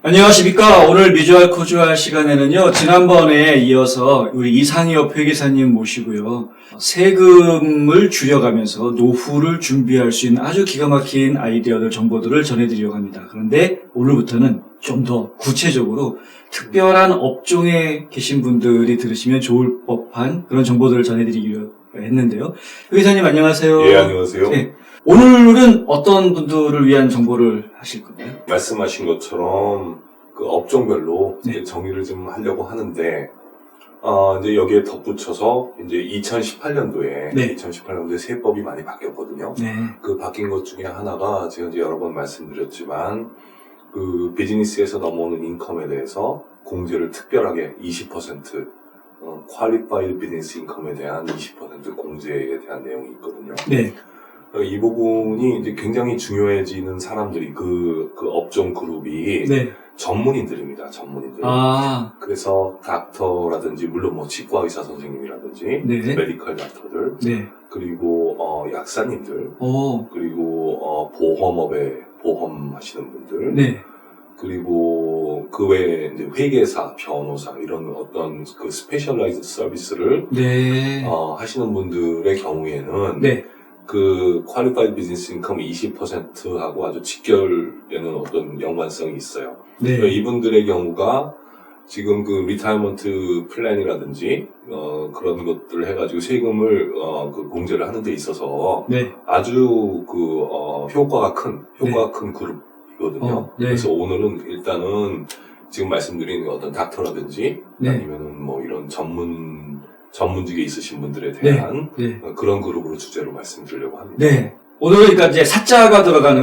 안녕하십니까. 오늘 미주알 코주알 시간에는요, 지난번에 이어서 우리 이상엽 회계사님 모시고요, 세금을 줄여가면서 노후를 준비할 수 있는 아주 기가 막힌 아이디어들, 정보들을 전해드리려고 합니다. 그런데 오늘부터는 좀 더 구체적으로 특별한 업종에 계신 분들이 들으시면 좋을 법한 그런 정보들을 전해드리기로 했는데요. 회계사님 안녕하세요. 예, 안녕하세요. 네. 오늘은 어떤 분들을 위한 정보를 하실 건가요? 말씀하신 것처럼 그 업종별로 네. 이제 정의를 좀 하려고 하는데, 이제 여기에 덧붙여서 이제 2018년도에 네. 2018년도에 세법이 많이 바뀌었거든요. 네. 그 바뀐 것 중에 하나가 제가 이제 여러 번 말씀드렸지만, 그 비즈니스에서 넘어오는 인컴에 대해서 공제를 특별하게 20%, 퀄리파이드 비즈니스 인컴에 대한 20% 공제에 대한 내용이 있거든요. 네. 이 부분이 이제 굉장히 중요해지는 사람들이 그 업종 그룹이 네. 전문인들입니다. 전문인들. 아, 그래서 닥터라든지 물론 뭐 치과 의사 선생님이라든지 네. 메디컬 닥터들 네. 그리고 약사님들 오, 그리고 보험업에 보험 하시는 분들 네. 그리고 그 외에 이제 회계사, 변호사 이런 어떤 그 스페셜라이즈 서비스를 네. 하시는 분들의 경우에는 네. 그 퀄리파이드 비즈니스 인컴 20%하고 아주 직결되는 어떤 연관성이 있어요. 그러니까 네. 이분들의 경우가 지금 그 리타이어먼트 플랜이라든지 그런 것들을 해가지고 세금을 그 공제를 하는 데 있어서 네. 아주 그 효과가 큰 그룹이거든요. 네. 그래서 오늘은 일단은 지금 말씀드린 어떤 닥터라든지 네. 아니면은 뭐 이런 전문직에 있으신 분들에 대한 네. 그런 그룹으로 주제로 말씀드리려고 합니다. 네. 오늘은 그러니까 이제 사자가 들어가는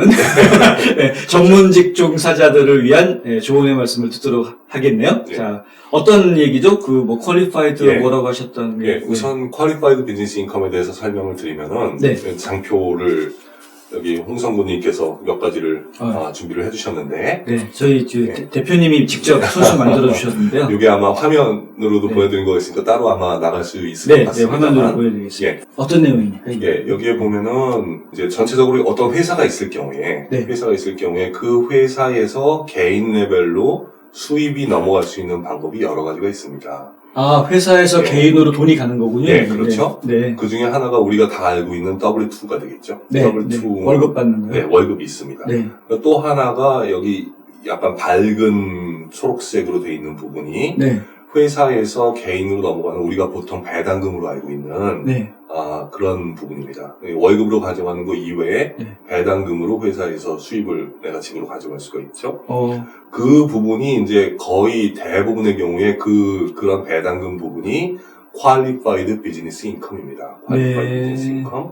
네, 전문 직종사자들을 위한 조언의 말씀을 듣도록 하겠네요. 네. 자, 어떤 얘기죠? 그 뭐 퀄리파이드 예. 뭐라고 하셨던 게. 예, 우선 퀄리파이드 비즈니스 인컴에 대해서 설명을 드리면은 네. 장표를 여기 홍성구님께서 몇 가지를 아. 준비를 해주셨는데 네. 저희 네. 대표님이 직접 손수 만들어 주셨는데요. 이게 아마 화면으로도 네. 보여드린 거였으니까 따로 아마 나갈 수 있을 네, 것 네, 같습니다. 화면으로 보여드리겠습니다. 예. 어떤 내용입니까? 이게? 예, 여기에 보면은 이제 전체적으로 어떤 회사가 있을 경우에 네. 그 회사에서 개인 레벨로 수입이 넘어갈 수 있는 방법이 여러 가지가 있습니다. 아, 회사에서 네. 개인으로 돈이 가는 거군요. 네, 그렇죠. 네. 그 중에 하나가 우리가 다 알고 있는 W2가 되겠죠. 네. W2 네. 월급 받는 거요? 네, 월급이 있습니다. 네. 또 하나가 여기 약간 밝은 초록색으로 되어 있는 부분이 네. 회사에서 개인으로 넘어가는 우리가 보통 배당금으로 알고 있는 네. 그런 부분입니다. 월급으로 가져가는 거 이외에 네. 배당금으로 회사에서 수입을 내가 집으로 가져갈 수가 있죠. 어, 그 부분이 이제 거의 대부분의 경우에 그런 배당금 부분이 퀄리파이드 비즈니스 인컴입니다. 퀄리파이드 네. 비즈니스 인컴.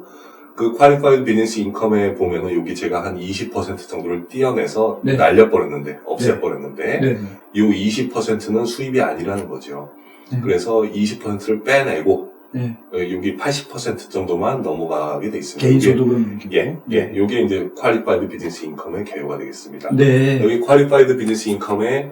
그 퀄리파이드 비즈니스 인컴에 보면은 여기 제가 한 20% 정도를 떼어내서 네. 날려버렸는데, 없애버렸는데, 네. 이 20%는 수입이 아니라는 거죠. 네. 그래서 20%를 빼내고, 네. 여기 80% 정도만 넘어가게 돼 있습니다. 개인 이게- 소득은 예. 요게 이제 퀄리파이드 비즈니스 인컴의 개요가 되겠습니다. 네. 여기 퀄리파이드 비즈니스 인컴에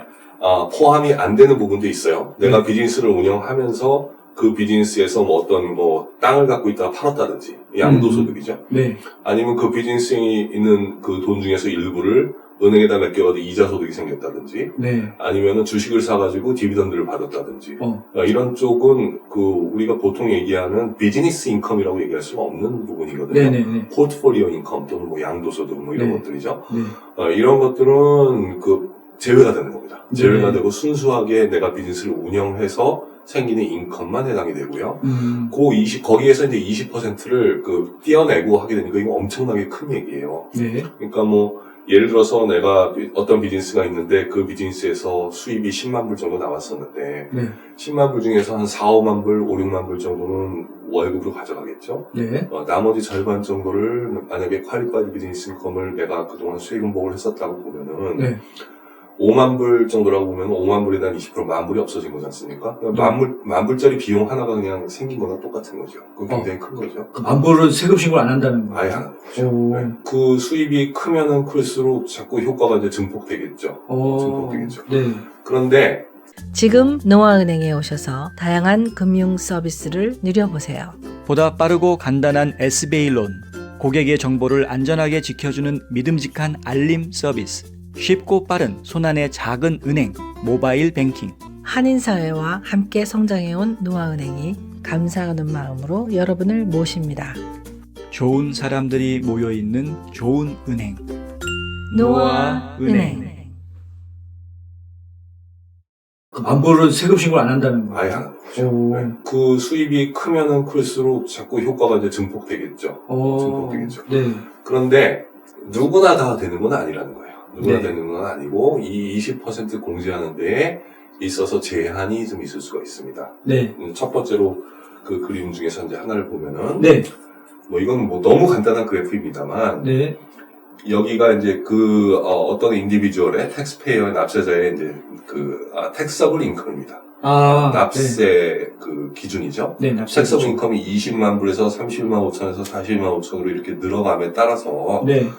포함이 안 되는 부분도 있어요. 내가 네. 비즈니스를 운영하면서 그 비즈니스에서 뭐 어떤 땅을 갖고 있다가 팔았다든지 양도소득이죠. 네. 아니면 그 비즈니스에 있는 그 돈 중에서 일부를 은행에다 맡겨가지고 이자 소득이 생겼다든지 네. 아니면은 주식을 사가지고 디비던드를 받았다든지 어. 이런 쪽은 그 우리가 보통 얘기하는 비즈니스 인컴이라고 얘기할 수가 없는 부분이거든요. 네네네. 포트폴리오 인컴 또는 뭐 양도소득 뭐 이런 네. 것들이죠. 네. 이런 것들은 그 제외가 되는 겁니다. 제외가 네. 되고 순수하게 내가 비즈니스를 운영해서 생기는 인컴만 해당이 되고요. 거기에서 이제 20%를 떼어내고 하게 되니까 이거 엄청나게 큰 얘기예요. 네. 그러니까 뭐 예를 들어서 내가 어떤 비즈니스가 있는데 그 비즈니스에서 수입이 10만 불 정도 나왔었는데 네. 10만 불 중에서 한 4, 5만 불, 5, 6만 불 정도는 월급으로 가져가겠죠. 네. 나머지 절반 정도를 만약에 퀄리파이드 비즈니스 인컴을 내가 그동안 수익응복을 했었다고 보면은 네. 5만 불 정도라고 보면 5만 불에 대한 20% 만 불이 없어진 거지 않습니까? 만 불짜리 비용 하나가 그냥 생긴 거나 똑같은 거죠. 그건 굉장히 큰 거죠. 그 만불은 세금 신고를 안 한다는 거예요? 아예 안 하는 거죠. 오. 네. 그 수입이 크면은 클수록 자꾸 효과가 이제 증폭되겠죠. 증폭되겠죠. 네. 그런데 지금 노아은행에 오셔서 다양한 금융 서비스를 누려보세요. 보다 빠르고 간단한 SBA 론, 고객의 정보를 안전하게 지켜주는 믿음직한 알림 서비스, 쉽고 빠른 손안의 작은 은행, 모바일 뱅킹. 한인사회와 함께 성장해온 노아은행이 감사하는 마음으로 여러분을 모십니다. 좋은 사람들이 모여있는 좋은 은행. 노아은행. 그 만불은 세금 신고를 안 한다는 거예요. 아예 안 하는 거죠. 오. 네. 그 수입이 크면은 클수록 자꾸 효과가 이제 증폭되겠죠. 증폭되겠죠. 네. 그런데 누구나 다 되는 건 아니라는 거예요. 누구나 네. 되는 건 아니고 이 20% 공제하는 데에 있어서 제한이 좀 있을 수가 있습니다. 네. 첫 번째로 그 그림 중에서 이제 하나를 보면은 네. 뭐 이건 뭐 너무 간단한 그래프입니다만 네. 여기가 이제 어떤 인디비주얼의 텍스페이어의 납세자의 이제 텍서블 인컴입니다. 아. 납세 그 기준이죠. 네. 텍서블 인컴이 20만 불에서 30만 5천에서 40만 5천으로 이렇게 늘어남에 따라서 네.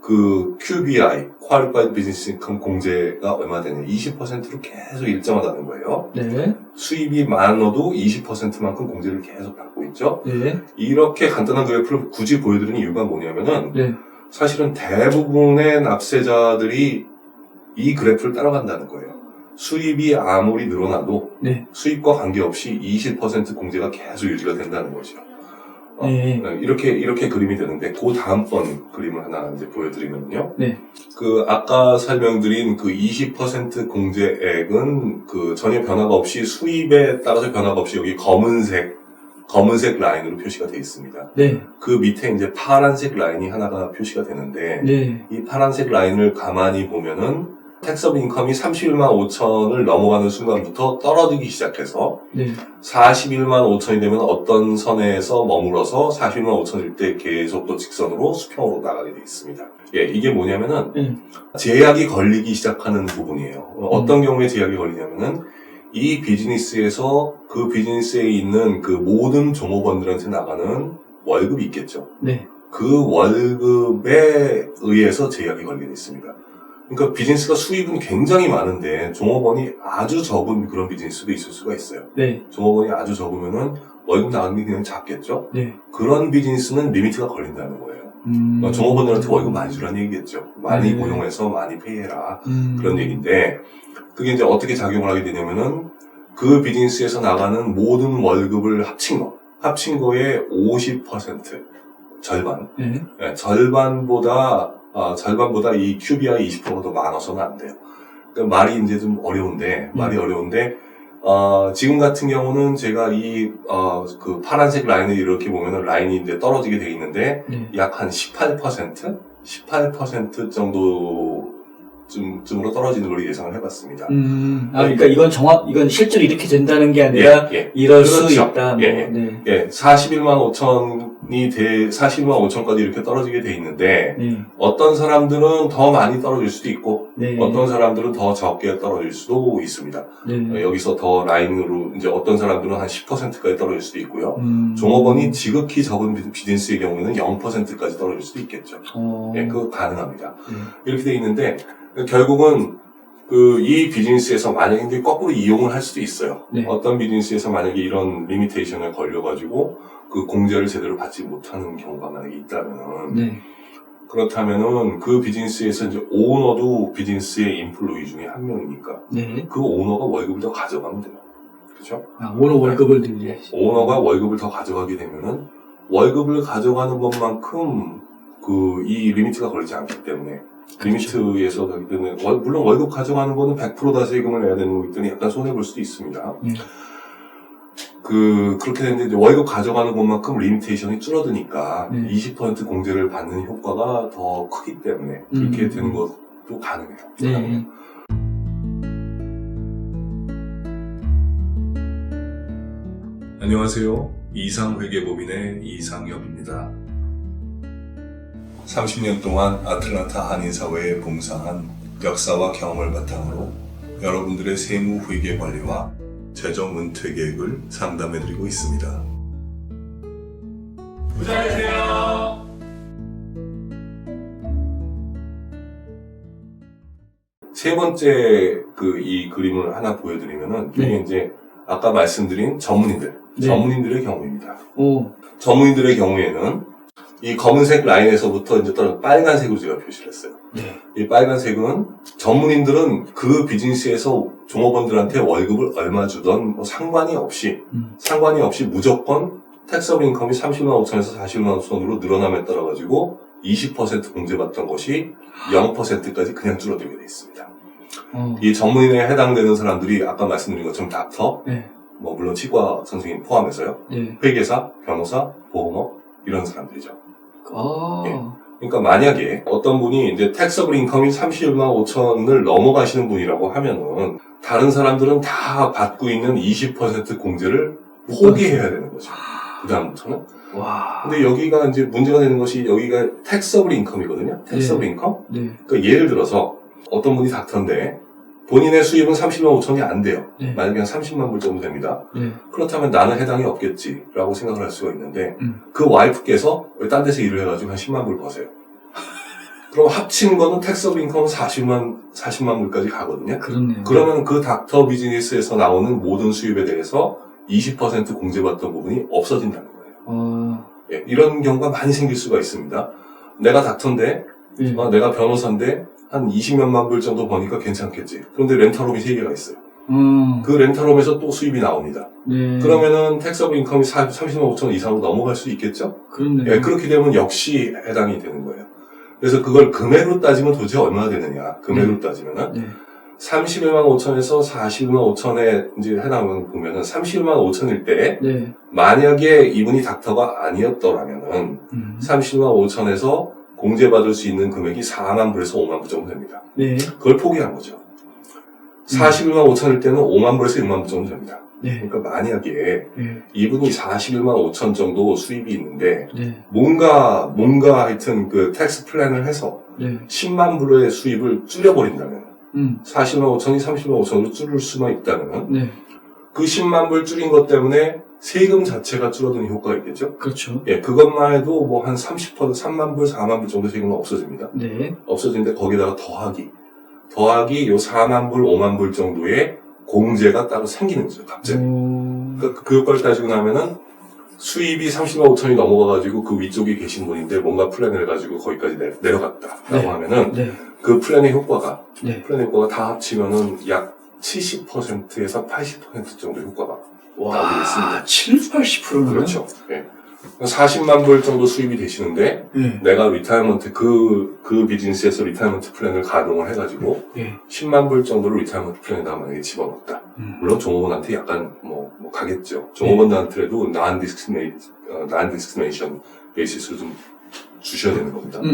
그 QBI, Qualified Business Income 공제가 얼마 되냐. 20%로 계속 일정하다는 거예요. 네. 수입이 많아도 20%만큼 공제를 계속 받고 있죠. 네. 이렇게 간단한 그래프를 굳이 보여드리는 이유가 뭐냐면은 네. 사실은 대부분의 납세자들이 이 그래프를 따라간다는 거예요. 수입이 아무리 늘어나도 네. 수입과 관계없이 20% 공제가 계속 유지가 된다는 거죠. 네. 이렇게 그림이 되는데, 그 다음번 그림을 하나 이제 보여드리면요. 네. 아까 설명드린 20% 공제액은 전혀 변화가 없이 수입에 따라서 변화가 없이 여기 검은색 라인으로 표시가 되어 있습니다. 네. 그 밑에 이제 파란색 라인이 하나가 표시가 되는데, 네. 이 파란색 라인을 가만히 보면은 텍서블 인컴이 31만 5천을 넘어가는 순간부터 떨어지기 시작해서 네. 41만 5천이 되면 어떤 선에서 머물어서 41만 5천일 때 계속 또 직선으로 수평으로 나가게 되어 있습니다. 예, 이게 뭐냐면은 제약이 걸리기 시작하는 부분이에요. 어떤 경우에 제약이 걸리냐면은 이 비즈니스에서 그 비즈니스에 있는 그 모든 종업원들한테 나가는 월급이 있겠죠. 네. 그 월급에 의해서 제약이 걸리게 있습니다. 그러니까 비즈니스가 수입은 굉장히 많은데 종업원이 아주 적은 그런 비즈니스도 있을 수가 있어요. 네. 종업원이 아주 적으면은 월급 나가는 게 그냥 작겠죠. 네. 그런 비즈니스는 리미트가 걸린다는 거예요. 종업원들한테 월급 많이 주라는 얘기겠죠. 많이 고용해서 많이 페이해라. 그런 얘기인데 그게 이제 어떻게 작용을 하게 되냐면은 그 비즈니스에서 나가는 모든 월급을 합친 거의 50% 절반. 네. 네, 절반보다 이 QBI 20%가 더 많아서는 안 돼요. 그러니까 말이 이제 좀 어려운데, 지금 같은 경우는 제가 그 파란색 라인을 이렇게 보면은 라인이 이제 떨어지게 돼 있는데, 네. 약 한 18% 정도쯤으로 떨어지는 걸 예상을 해봤습니다. 그러니까 이건 실제로 이렇게 된다는 게 아니라, 이럴 수 그렇죠. 있다. 뭐. 네. 41만 5천까지 이렇게 떨어지게 돼 있는데, 네. 어떤 사람들은 더 많이 떨어질 수도 있고, 네. 어떤 사람들은 더 적게 떨어질 수도 있습니다. 네. 여기서 더 라인으로, 이제 어떤 사람들은 한 10%까지 떨어질 수도 있고요. 종업원이 지극히 적은 비즈니스의 경우에는 0%까지 떨어질 수도 있겠죠. 그거 가능합니다. 이렇게 돼 있는데, 결국은, 이 비즈니스에서 만약에 이제 거꾸로 이용을 할 수도 있어요. 네. 어떤 비즈니스에서 만약에 이런 리미테이션에 걸려가지고, 그 공제를 제대로 받지 못하는 경우가 만약에 있다면은, 네. 그렇다면은 그 비즈니스에서 이제 오너도 비즈니스의 인플로이 중에 한 명이니까, 네. 그 오너가 월급을 더 가져가면 돼요. 그렇죠? 오너 월급을 늘려야지. 오너가 월급을 더 가져가게 되면은, 월급을 가져가는 것만큼, 이 리미트가 걸리지 않기 때문에, 리미트에서 가기 때문에, 물론 월급 가져가는 거는 100% 다 세금을 내야 되는 거기 때문에 약간 손해볼 수도 있습니다. 그렇게 되는데, 이제 월급 가져가는 것만큼 리미테이션이 줄어드니까, 20% 공제를 받는 효과가 더 크기 때문에, 그렇게 되는 것도 가능해요. 네. 안녕하세요. 이상회계법인의 이상엽입니다. 30년 동안 아틀란타 한인사회에 봉사한 역사와 경험을 바탕으로 여러분들의 세무 회계 관리와 재정 은퇴 계획을 상담해드리고 있습니다. 부자 되세요. 세 번째 이 그림을 하나 보여드리면은 이게 이제 아까 말씀드린 전문인들의 경우입니다. 전문인들의 경우에는 이 검은색 라인에서부터 이제 따라 빨간색으로 제가 표시를 했어요. 네. 이 빨간색은 전문인들은 그 비즈니스에서 종업원들한테 월급을 얼마 주던 뭐 상관이 없이 무조건 텍스업 인컴이 30만 5천에서 40만 5천으로 늘어남에 따라 가지고 20% 공제받던 것이 0%까지 그냥 줄어들게 돼 있습니다. 이 전문인에 해당되는 사람들이 아까 말씀드린 것처럼 닥터, 네. 뭐 물론 치과 선생님 포함해서요. 네. 회계사, 변호사, 보험업 이런 사람들이죠. 아. 예. 그러니까 만약에 어떤 분이 이제 텍스업블 인컴이 31만 5천을 넘어가시는 분이라고 하면은 다른 사람들은 다 받고 있는 20% 공제를 포기해야 되는 거죠. 그다음부터는. 와. 근데 여기가 이제 문제가 되는 것이 여기가 텍스업블 인컴이거든요. 텍스업블 인컴. 네. 그러니까 예를 들어서 어떤 분이 닥터인데 본인의 수입은 30만 5천이 안 돼요. 네. 만약에 한 30만 불 정도 됩니다. 네. 그렇다면 나는 해당이 없겠지라고 생각을 할 수가 있는데 그 와이프께서 딴 데서 일을 해가지고 한 10만 불 버세요. 그럼 합친 거는 텍스업 인컴은 40만 불까지 가거든요. 그렇네요. 그러면 그 닥터 비즈니스에서 나오는 모든 수입에 대해서 20% 공제받던 부분이 없어진다는 거예요. 예, 이런 경우가 많이 생길 수가 있습니다. 내가 닥터인데, 네. 내가 변호사인데 한 20몇만 불 정도 버니까 괜찮겠지. 그런데 렌탈홈이 3개가 있어요. 그 렌탈홈에서 또 수입이 나옵니다. 네. 그러면은 텍스업 인컴이 30만 5천 이상으로 넘어갈 수 있겠죠? 그렇네요. 예, 그렇게 되면 역시 해당이 되는 거예요. 그래서 그걸 금액으로 따지면 도대체 얼마나 되느냐. 금액으로 따지면은 네. 31만 5천에서 41만 5천에 이제 해당을 보면은 31만 5천일 때 네. 만약에 이분이 닥터가 아니었더라면은 30만 5천에서 공제받을 수 있는 금액이 4만 불에서 5만 불 정도 됩니다. 네. 그걸 포기한 거죠. 41만 5천일 때는 5만 불에서 6만 불 정도 됩니다. 네. 그러니까 만약에 네. 이분이 41만 5천 정도 수입이 있는데 네. 뭔가 하여튼 그 텍스 플랜을 해서 네. 10만 불의 수입을 줄여버린다면 40만 5천이 30만 5천으로 줄일 수만 있다면 네. 그 10만 불 줄인 것 때문에 세금 자체가 줄어드는 효과가 있겠죠? 그렇죠. 예, 그것만 해도 뭐 한 30%, 3만 불, 4만 불 정도 세금은 없어집니다. 네. 없어지는데 거기다가 더하기 요 4만 불, 5만 불 정도의 공제가 따로 생기는 거죠, 갑자기. 그러니까 그 효과를 따지고 나면은 수입이 30만 5천이 넘어가가지고 그 위쪽에 계신 분인데 뭔가 플랜을 해가지고 거기까지 내려갔다라고 네. 하면은 네. 그 플랜의 효과가 네. 다 합치면은 약 70%에서 80% 정도 효과가 나오게 있습니다. 70-80%는? 그렇죠. 예. 40만 불 정도 수입이 되시는데 네. 내가 리타이어먼트 그 비즈니스에서 리타이어먼트 플랜을 가동을 해가지고 네. 10만 불 정도를 리타이어먼트 플랜에다 만약에 집어넣었다. 물론 종업원한테 약간 뭐 가겠죠. 종업원들한테도 non-discrimination 베이시스를 좀 주셔야 되는 겁니다. 네.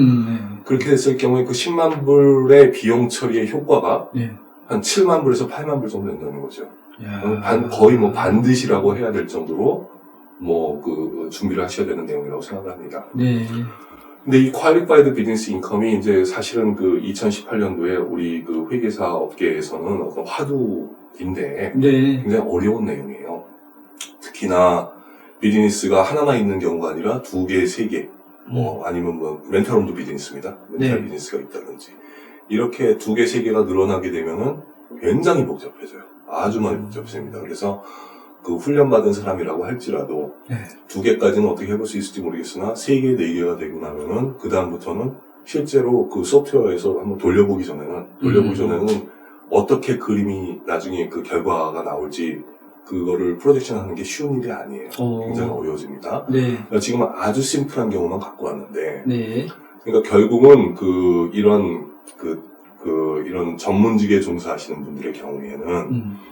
그렇게 됐을 경우에 그 10만 불의 비용 처리의 효과가 네. 한 7만 불에서 8만 불 정도 된다는 거죠. 야. 거의 뭐 반드시라고 해야 될 정도로 준비를 하셔야 되는 내용이라고 생각을 합니다. 네. 근데 이 Qualified Business Income이 이제 사실은 2018년도에 우리 회계사 업계에서는 어떤 화두인데 네. 굉장히 어려운 내용이에요. 특히나 비즈니스가 하나만 있는 경우가 아니라 2개, 3개, 아니면 렌탈홈도 비즈니스입니다. 렌탈 네. 비즈니스가 있다든지. 이렇게 2개, 3개가 늘어나게 되면은 굉장히 복잡해져요. 아주 많이 복잡해집니다. 그래서 훈련받은 사람이라고 할지라도 네. 2개까지는 어떻게 해볼 수 있을지 모르겠으나 3개, 4개가 되고 나면은 그다음부터는 실제로 그 소프트웨어에서 한번 돌려보기 전에는 어떻게 그림이 나중에 그 결과가 나올지 그거를 프로젝션 하는 게 쉬운 일이 아니에요. 굉장히 어려워집니다. 네. 그러니까 지금 아주 심플한 경우만 갖고 왔는데 네. 그러니까 결국은 이런 전문직에 종사하시는 분들의 경우에는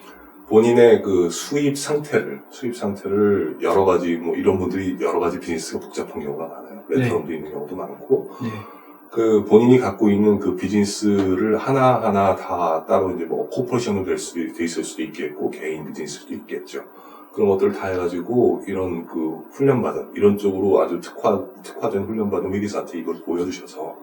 본인의 수입 상태를 여러 가지, 이런 분들이 여러 가지 비즈니스가 복잡한 경우가 많아요. 렌탈홈도 있는 경우도 많고, 네. 본인이 갖고 있는 비즈니스를 하나하나 다 따로 코퍼레이션으로 돼 있을 수도 있겠고, 개인 비즈니스도 있겠죠. 그런 것들을 다 해가지고, 이런 훈련받은, 이런 쪽으로 아주 특화된 훈련받은 회계사한테 이걸 보여주셔서,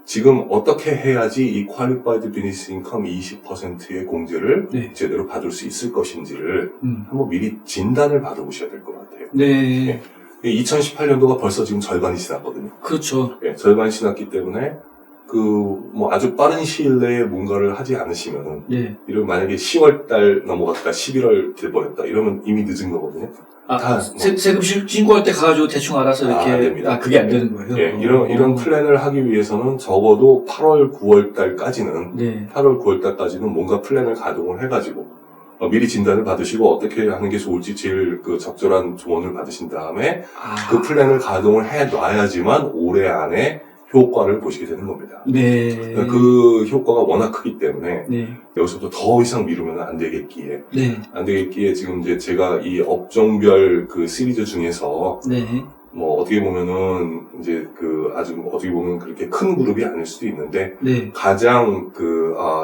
지금 어떻게 해야지 이 Qualified Business Income 20%의 공제를 네. 제대로 받을 수 있을 것인지를 한번 미리 진단을 받아보셔야 될 것 같아요. 네. 2018년도가 벌써 지금 절반이 지났거든요. 그렇죠. 예, 절반이 지났기 때문에 아주 빠른 시일 내에 뭔가를 하지 않으시면은 네. 이런 만약에 10월 달 넘어갔다 11월 돼버렸다 이러면 이미 늦은 거거든요. 다 세금 신고할 때 가가지고 대충 알아서 이렇게. 안 됩니다. 그게 안 되는 거예요? 예, 이런 플랜을 하기 위해서는 적어도 8월, 9월 달까지는, 네. 8월, 9월 달까지는 뭔가 플랜을 가동을 해가지고, 미리 진단을 받으시고 어떻게 하는 게 좋을지 제일 그 적절한 조언을 받으신 다음에 그 플랜을 가동을 해 놔야지만 올해 안에 효과를 보시게 되는 겁니다. 네. 그 효과가 워낙 크기 때문에 네. 여기서부터 더 이상 미루면 안 되겠기에 네. 지금 이제 제가 이 업종별 그 시리즈 중에서 네. 뭐 어떻게 보면은 이제 그 아주 어떻게 보면 그렇게 큰 그룹이 아닐 수도 있는데 네. 가장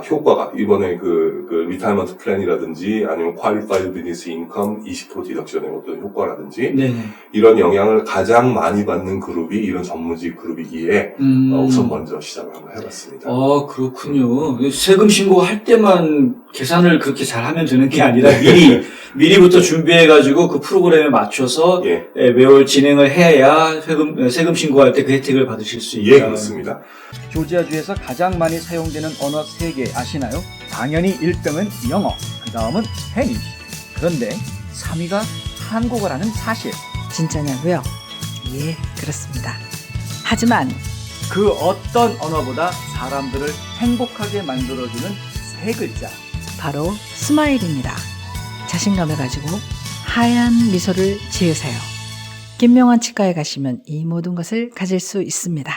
효과가 이번에 그 리타이먼트 플랜이라든지 아니면 퀄리파이드 비즈니스 인컴 20% 디덕션의 어떤 효과라든지 네. 이런 영향을 가장 많이 받는 그룹이 이런 전문직 그룹이기에 우선 먼저 시작을 한번 해봤습니다. 그렇군요. 세금 신고할 때만 계산을 그렇게 잘 하면 되는 게 아니라 미리부터 준비해가지고 그 프로그램에 맞춰서 예. 매월 진행을 해야 세금 신고할 때 그 혜택을 받으실 수 있다. 예, 그렇습니다. 조지아주에서 가장 많이 사용되는 언어 3개 아시나요? 당연히 1등은 영어, 그 다음은 스페니쉬. 그런데 3위가 한국어라는 사실. 진짜냐고요? 예, 그렇습니다. 하지만 그 어떤 언어보다 사람들을 행복하게 만들어주는 3글자. 바로 스마일입니다. 자신감을 가지고 하얀 미소를 지으세요. 김명환 치과에 가시면 이 모든 것을 가질 수 있습니다.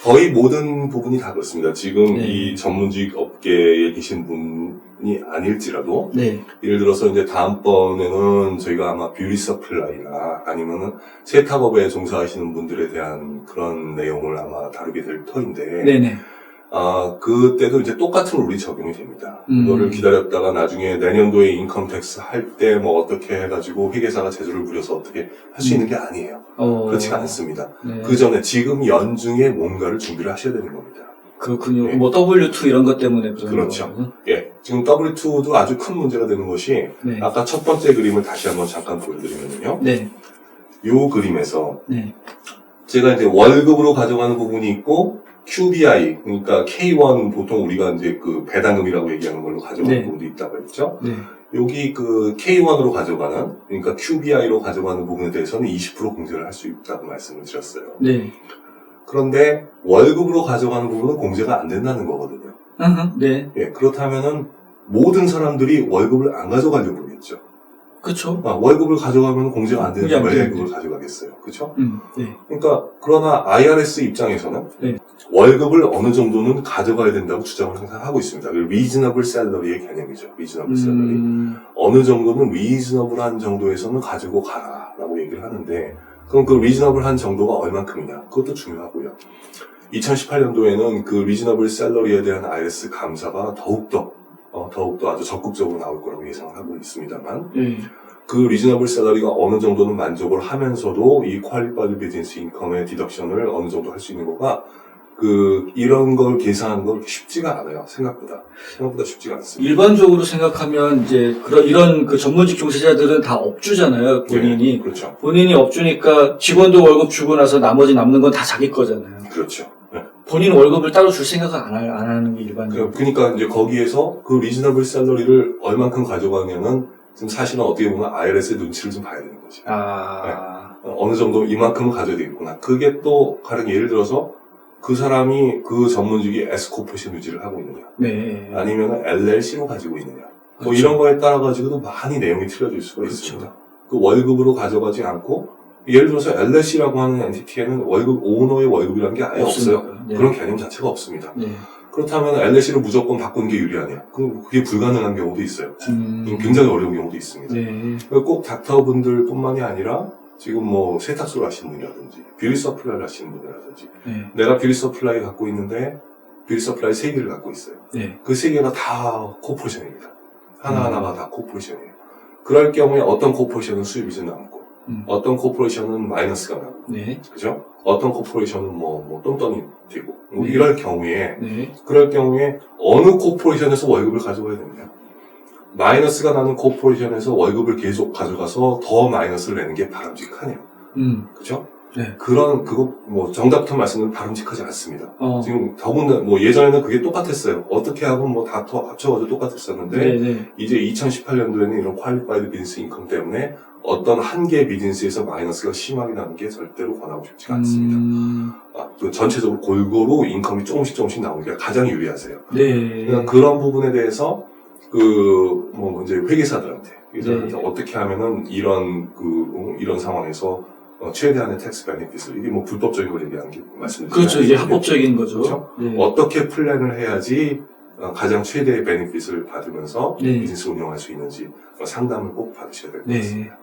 거의 모든 부분이 다 그렇습니다. 지금 네. 이 전문직 업계에 계신 분이 아닐지라도 네. 예를 들어서 이제 다음번에는 저희가 아마 뷰티 서플라이나 아니면은 세탁업에 종사하시는 분들에 대한 그런 내용을 아마 다루게 될 터인데 네네. 그때도 이제 똑같은 룰이 적용이 됩니다. 그거를 기다렸다가 나중에 내년도에 인컴 텍스 할 때 뭐 어떻게 해가지고 회계사가 제조를 부려서 어떻게 할 수 있는 게 아니에요. 그렇지가 않습니다. 네. 그 전에 지금 연중에 뭔가를 준비를 하셔야 되는 겁니다. 그렇군요. 네. 뭐 W2 이런 것 때문에 그런 그렇죠. 거군요. 예. 지금 W2도 아주 큰 문제가 되는 것이 네. 아까 첫 번째 그림을 다시 한번 잠깐 보여드리면요. 네. 요 그림에서 네. 제가 이제 월급으로 가져가는 부분이 있고 QBI, 그러니까 K1 보통 우리가 이제 그 배당금이라고 얘기하는 걸로 가져가는 네. 부분도 있다고 했죠. 네. 여기 그 K1으로 가져가는, 그러니까 QBI로 가져가는 부분에 대해서는 20% 공제를 할 수 있다고 말씀을 드렸어요. 네. 그런데 월급으로 가져가는 부분은 공제가 안 된다는 거거든요. 네. 예, 그렇다면은 모든 사람들이 월급을 안 가져가려고 그러겠죠. 그렇죠. 월급을 가져가면 공제가 안 되는데 공제 안 왜 되는데. 그걸 가져가겠어요? 그렇죠? 네. 그러니까 그러나 IRS 입장에서는 네. 월급을 어느 정도는 가져가야 된다고 주장을 항상 하고 있습니다. reasonable salary의 개념이죠. reasonable salary. 어느 정도는 reasonable한 정도에서는 가지고 가라라고 얘기를 하는데 그럼 그 reasonable한 정도가 얼만큼이냐? 그것도 중요하고요. 2018년도에는 그 reasonable salary에 대한 IRS 감사가 더욱더 아주 적극적으로 나올 거라고 예상을 하고 있습니다만 네. 그 리즈너블 셀러리가 어느 정도는 만족을 하면서도 이 퀄리파이드 비즈니스 인컴의 디덕션을 어느 정도 할 수 있는 거가 이런 걸 계산하는 건 쉽지가 않아요. 생각보다 쉽지가 않습니다. 일반적으로 생각하면 이제 이런 그 전문직 종사자들은 다 업주잖아요. 본인이. 네, 그렇죠. 본인이 업주니까 직원도 월급 주고 나서 나머지 남는 건 다 자기 거잖아요. 그렇죠. 네. 본인 월급을 따로 줄 생각은 안 하는 게 일반적으로. 그러니까 이제 거기에서 그 리즈너블 셀러리를 얼만큼 가져가냐면 지금 사실은 어떻게 보면 IRS의 눈치를 좀 봐야 되는 거죠. 어느 정도 이만큼은 가져야 되겠구나. 그게 또 가령 예를 들어서 그 사람이 그 전문직이 S코퍼레이션 유지를 하고 있느냐, 네. 아니면 LLC로 가지고 있느냐, 뭐 그렇죠. 이런 거에 따라 가지고도 많이 내용이 틀려질 수가 그렇죠. 있습니다. 그 월급으로 가져가지 않고 예를 들어서 LLC라고 하는 엔티티에는 오너의 월급이라는 게 아예 없습니다. 없어요. 네. 그런 개념 자체가 없습니다. 네. 그렇다면 LLC로 무조건 바꾸는 게 유리하냐? 그게 불가능한 경우도 있어요. 굉장히 어려운 경우도 있습니다. 네. 꼭 닥터분들 뿐만이 아니라 지금 뭐 세탁소를 하시는 분이라든지 뷰티 서플라이를 하시는 분이라든지 네. 내가 뷰티 서플라이 갖고 있는데 뷰티 서플라이 3개를 갖고 있어요. 네. 그 3개가 다 코퍼레이션입니다. 하나하나가 다 코퍼레이션이에요. 그럴 경우에 어떤 코퍼레이션은 수입이 좀 남고 어떤 코퍼레이션은 마이너스가 나고 네. 그죠? 어떤 코퍼레이션은 뭐 똥똥이 되고 뭐 네. 이럴 경우에 네. 그럴 경우에 어느 코퍼레이션에서 월급을 가져가야 되느냐? 마이너스가 나는 코퍼레이션에서 월급을 계속 가져가서 더 마이너스를 내는 게 바람직하냐? 그죠? 네. 그거 뭐 정답부터 말씀드리면 바람직하지 않습니다. 어. 지금 더군다나 뭐 예전에는 그게 똑같았어요. 어떻게 하고 뭐 다 합쳐가지고 똑같았었는데 네네. 이제 2018년도에는 이런 퀄리파이드 비즈니스 인컴 때문에 어떤 한 개의 비즈니스에서 마이너스가 심하게 나는 게 절대로 권하고 싶지가 않습니다. 그 전체적으로 골고루 인컴이 조금씩 나오는 게 가장 유리하세요. 네. 그러니까 그런 부분에 대해서 뭐 이제 회계사들한테 네. 어떻게 하면은 이런 상황에서 최대한의 텍스 베네핏을 이게 뭐 불법적인 걸 얘기하는 게 말씀드리죠. 그렇죠. 이게 합법적인 거죠. 그렇죠? 네. 어떻게 플랜을 해야지 가장 최대의 베네핏을 받으면서 네. 비즈니스 운영할 수 있는지 상담을 꼭 받으셔야 될 것 네. 같습니다.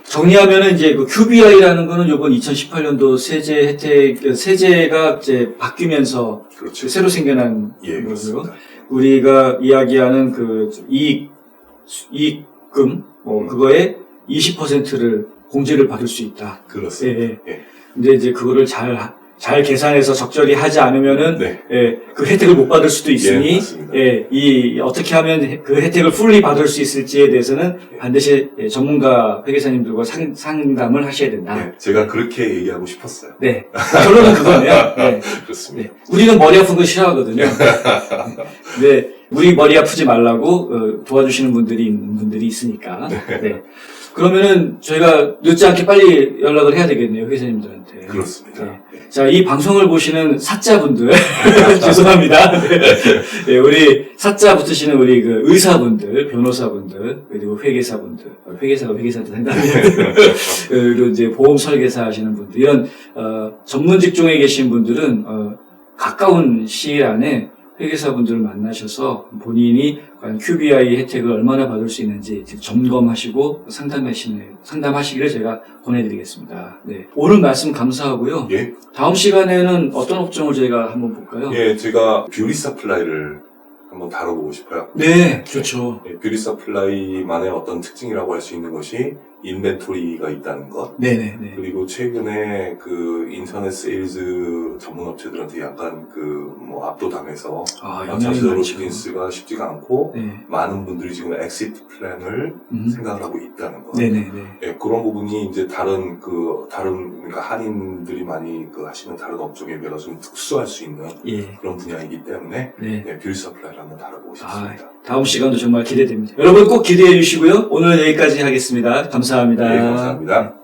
정리하면은 이제 그 QBI라는 거는 요번 2018년도 세제 혜택, 세제가 이제 바뀌면서 그렇죠. 새로 생겨난 예, 거고요. 그렇습니다. 우리가 이야기하는 그 이익금, 그거에 20%를 공제를 받을 수 있다. 그렇습니다. 예, 예. 예. 근데 이제 그거를 잘 계산해서 적절히 하지 않으면은, 네. 예, 그 혜택을 못 받을 수도 있으니, 예, 맞습니다. 예, 어떻게 하면 그 혜택을 풀리 받을 수 있을지에 대해서는 반드시 전문가 회계사님들과 상담을 하셔야 된다. 네, 제가 그렇게 얘기하고 싶었어요. 네. 결론은 그거네요. 네. 그렇습니다. 네. 우리는 머리 아픈 거 싫어하거든요. 네. 우리 머리 아프지 말라고 도와주시는 분들이 있으니까. 네. 그러면은 저희가 늦지 않게 빨리 연락을 해야 되겠네요, 회사님들한테. 그렇습니다. 네. 자, 이 방송을 보시는 사자분들 죄송합니다. 네, 우리 사자 붙으시는 우리 그 의사분들, 변호사분들, 그리고 회계사가 회계사한테 상담해요. 그리고 이제 보험 설계사 하시는 분들, 이런 전문 직종에 계신 분들은 가까운 시일 안에 회계사분들을 만나셔서 본인이 과연 QBI 혜택을 얼마나 받을 수 있는지 점검하시고 상담하시기를 제가 권해드리겠습니다. 네. 오늘 말씀 감사하고요. 예. 다음 시간에는 어떤 업종을 저희가 한번 볼까요? 예, 제가 뷰티 서플라이를 한번 다뤄보고 싶어요. 네, 좋죠. 예, 뷰티 서플라이만의 어떤 특징이라고 할 수 있는 것이 인벤토리가 있다는 것. 네네네. 그리고 최근에 그 인터넷 세일즈 전문 업체들한테 약간 압도당해서 영향이 자체적으로 많죠. 비즈니스가 쉽지가 않고 네. 많은 분들이 지금 엑시트 플랜을 생각을 하고 있다는 것. 네네네. 예, 그런 부분이 이제 그러니까 한인들이 많이 하시는 다른 업종에 비해서 좀 특수할 수 있는 예. 그런 분야이기 때문에 네. 예, 뷰티 서플라이를 한번 다뤄보고 싶습니다. 다음 시간도 정말 기대됩니다. 여러분 꼭 기대해 주시고요. 오늘 여기까지 하겠습니다. 감사합니다. 예, 감사합니다.